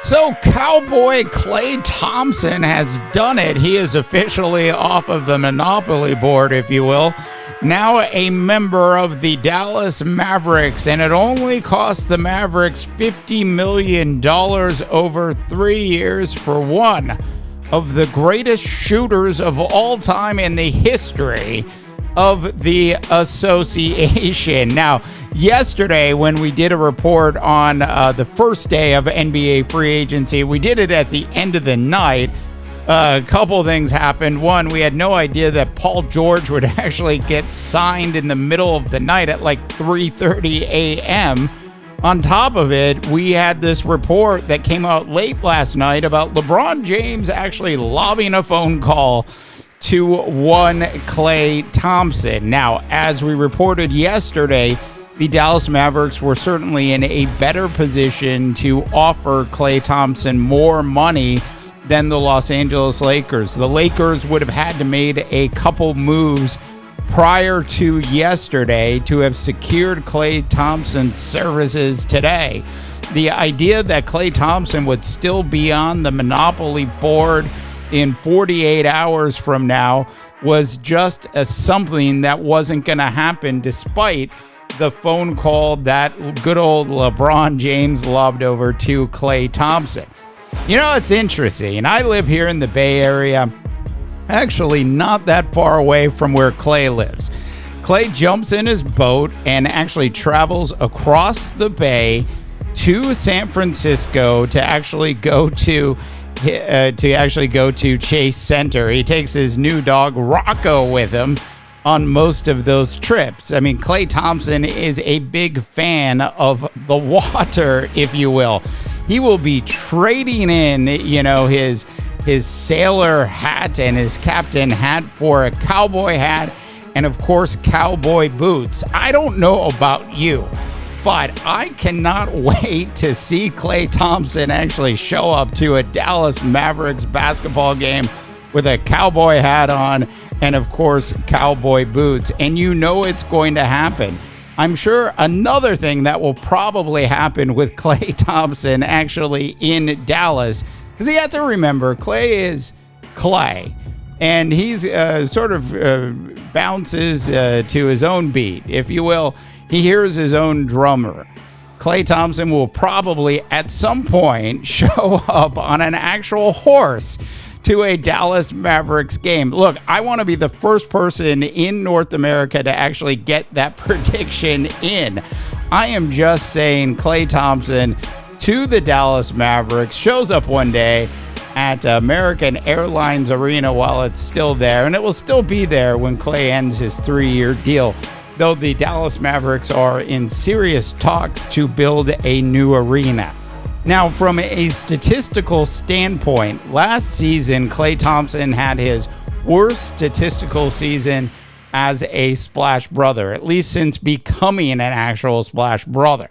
So Cowboy Klay Thompson has done it. He is officially off of the Monopoly board, if you will. Now a member of the Dallas Mavericks, and it only cost the Mavericks $50 million over 3 years for one of the greatest shooters of all time in the history of the association. Now, yesterday when we did a report on the first day of NBA free agency, we did it at the end of the night. A couple things happened. One, we had no idea that Paul George would actually get signed in the middle of the night at like 3:30 a.m. On top of it, we had this report that came out late last night about LeBron James actually lobbing a phone call to one Klay Thompson. Now, as we reported yesterday, the Dallas Mavericks were certainly in a better position to offer Klay Thompson more money than the Los Angeles Lakers. The Lakers would have had to made a couple moves prior to yesterday to have secured Klay Thompson's services today. The idea that Klay Thompson would still be on the Monopoly board in 48 hours from now was just something that wasn't going to happen, despite the phone call that good old LeBron James lobbed over to Klay Thompson. You know, it's interesting. I live here in the Bay Area, actually not that far away from where Klay lives. Klay jumps in his boat and actually travels across the bay to San Francisco to actually go to Chase Center. He takes his new dog Rocco with him on most of those trips. I mean, Klay Thompson is a big fan of the water, if you will. He will be trading in, his sailor hat and his captain hat for a cowboy hat and, of course, cowboy boots. I don't know about you, but I cannot wait to see Klay Thompson actually show up to a Dallas Mavericks basketball game with a cowboy hat on and, of course, cowboy boots. And you know it's going to happen. I'm sure another thing that will probably happen with Klay Thompson actually in Dallas, because you have to remember, Klay is Klay, and he's bounces to his own beat, if you will. He hears his own drummer. Klay Thompson will probably at some point show up on an actual horse to a Dallas Mavericks game. Look, I want to be the first person in North America to actually get that prediction in. I am just saying Klay Thompson to the Dallas Mavericks shows up one day at American Airlines Arena while it's still there, and it will still be there when Klay ends his 3-year deal, though the Dallas Mavericks are in serious talks to build a new arena. Now, from a statistical standpoint, last season, Klay Thompson had his worst statistical season as a Splash Brother, at least since becoming an actual Splash Brother.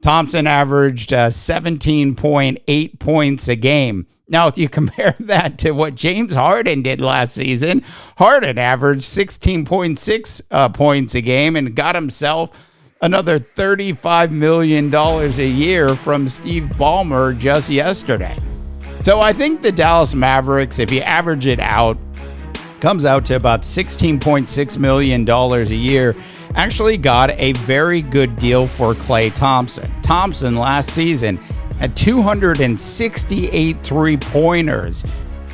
Thompson averaged 17.8 points a game. Now, if you compare that to what James Harden did last season, Harden averaged 16.6 points a game and got himself another $35 million a year from Steve Ballmer just yesterday. So I think the Dallas Mavericks, if you average it out, comes out to about $16.6 million a year, actually got a very good deal for Klay Thompson. Thompson last season had 268 three-pointers.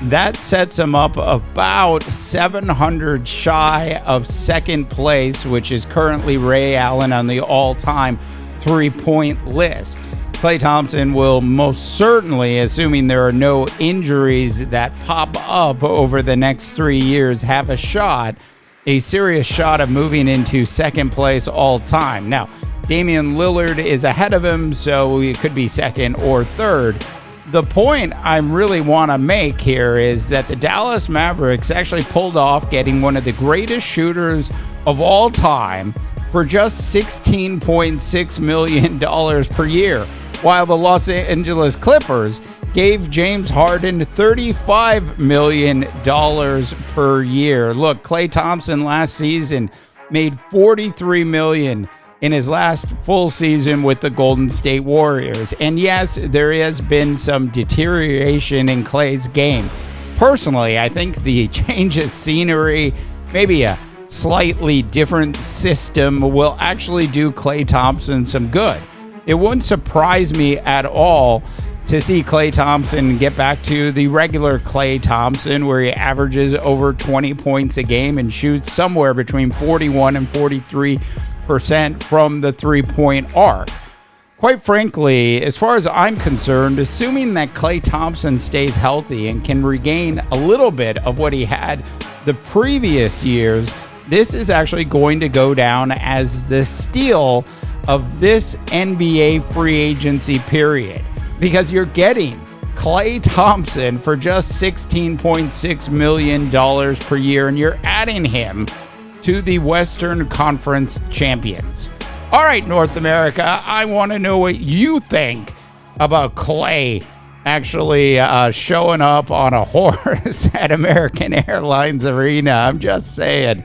That sets him up about 700 shy of second place, which is currently Ray Allen on the all-time three-point list. Klay Thompson will most certainly, assuming there are no injuries that pop up over the next 3 years, have a serious shot of moving into second place all-time. Now, Damian Lillard is ahead of him, so it could be second or third. The point I really want to make here is that the Dallas Mavericks actually pulled off getting one of the greatest shooters of all time for just $16.6 million per year, while the Los Angeles Clippers gave James Harden $35 million per year. Look, Klay Thompson last season made $43 million in his last full season with the Golden State Warriors. And yes, there has been some deterioration in Klay's game. Personally, I think the change of scenery, maybe a slightly different system, will actually do Klay Thompson some good. It wouldn't surprise me at all to see Klay Thompson get back to the regular Klay Thompson, where he averages over 20 points a game and shoots somewhere between 41 and 43% from the three-point arc. Quite frankly, as far as I'm concerned, assuming that Klay Thompson stays healthy and can regain a little bit of what he had the previous years, this is actually going to go down as the steal of this NBA free agency period, because you're getting Klay Thompson for just $16.6 million per year, and you're adding him to the Western Conference champions. All right, North America, I want to know what you think about Klay actually showing up on a horse at American Airlines Arena. I'm just saying,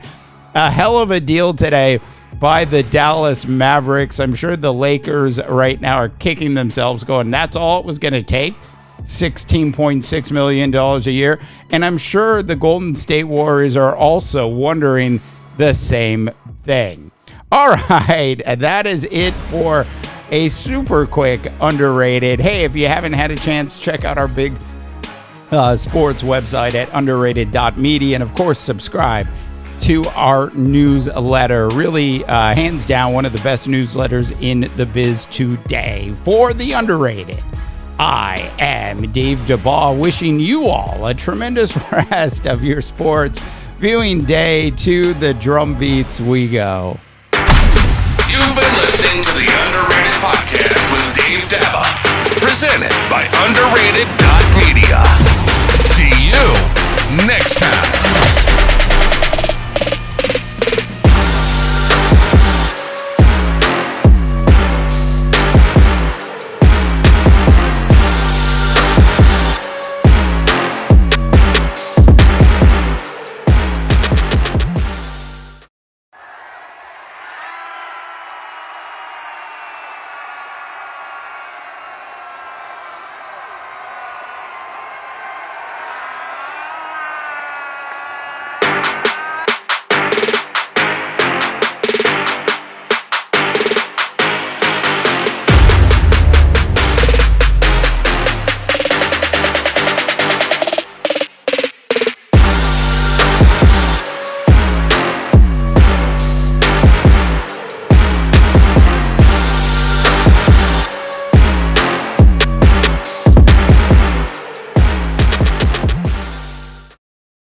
a hell of a deal today by the Dallas Mavericks. I'm sure the Lakers right now are kicking themselves going, that's all it was going to take, $16.6 million a year. And I'm sure the Golden State Warriors are also wondering the same thing. All right, that is it for a super quick underrated. Hey, if you haven't had a chance, check out our big sports website at underrated.media, and of course subscribe to our newsletter. Really, hands down, one of the best newsletters in the biz today. For the underrated, I am Dave DeBaugh, wishing you all a tremendous rest of your sports viewing day. To the drum beats we go. You've been listening to the Underrated Podcast with Dave DeBaugh, presented by underrated.media. See you next time.